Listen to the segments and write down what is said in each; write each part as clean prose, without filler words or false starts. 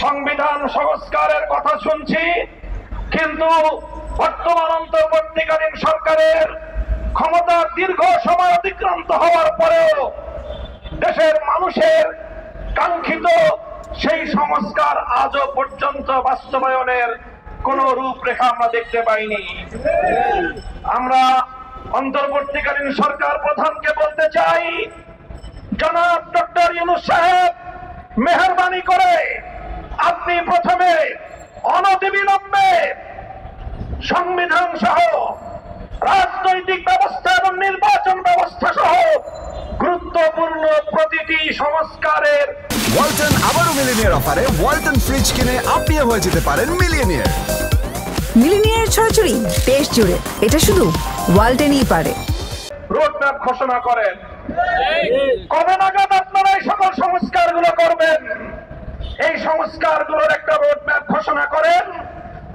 সংবিধান সংস্কারের কথা শুনছি, কিন্তু বর্তমান অন্তর্বর্তীকালীন সরকারের ক্ষমতা দীর্ঘ সময় অতিক্রান্ত হওয়ার পরেও দেশের মানুষের কাঙ্ক্ষিত সেই সংস্কার আজও পর্যন্ত বাস্তবায়নের কোন রূপরেখা আমরা দেখতে পাইনি। আমরা অন্তর্বর্তীকালীন সরকার প্রধানকে বলতে চাই, জনাব ডক্টর ইউনূস সাহেব, মেহরবানি করে আপনি প্রথমে অনতিবিলম্বে সংবিধান সহ রাজনৈতিক ব্যবস্থা এবং নির্বাচন ব্যবস্থা সহ গুরুত্বপূর্ণ প্রতিটি সংস্কারের ওয়ালটন আবারও মিলিনিয়ার অফারে ওয়ালটন ফ্রিজ কিনে আপনিও হয়ে যেতে পারেন মিলিয়নিয়ার। মিলিনিয়ার ছড়াছড়ি দেশ জুড়ে, এটা শুধু ওয়ালটনই পারে। রোডম্যাপ ঘোষণা করেন, কবে নাগাদ আপনারা এই সকল সংস্কারগুলো করবেন? এই সংস্কারগুলোর একটা রোডম্যাপ ঘোষণা করেন।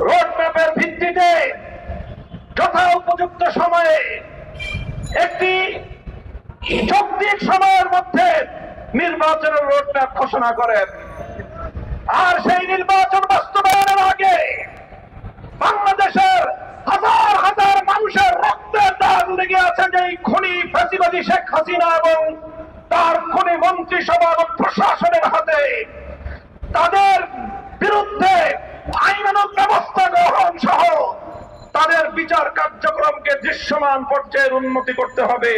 রোডম্যাপের ভিত্তিতে যথা উপযুক্ত সময়ে একটি যৌক্তিক সময়ের মধ্যে নির্বাচনের রোডম্যাপ ঘোষণা করেন। আর সেই নির্বাচন বাস্তবায়নের আগে বাংলাদেশের হাজার হাজার মানুষের রক্তের দাগ লেগে আছে যে খুনি ফ্যাসিবাদী শেখ হাসিনা এবং তার খুনি মন্ত্রিসভা এবং প্রশাসনের হাতে, তাদের বিরুদ্ধে আইনানুগ ব্যবস্থা গ্রহণ সহ তাদের বিচার কার্যক্রমকে দৃশ্যমান পর্যায়ে উন্নতি করতে হবে।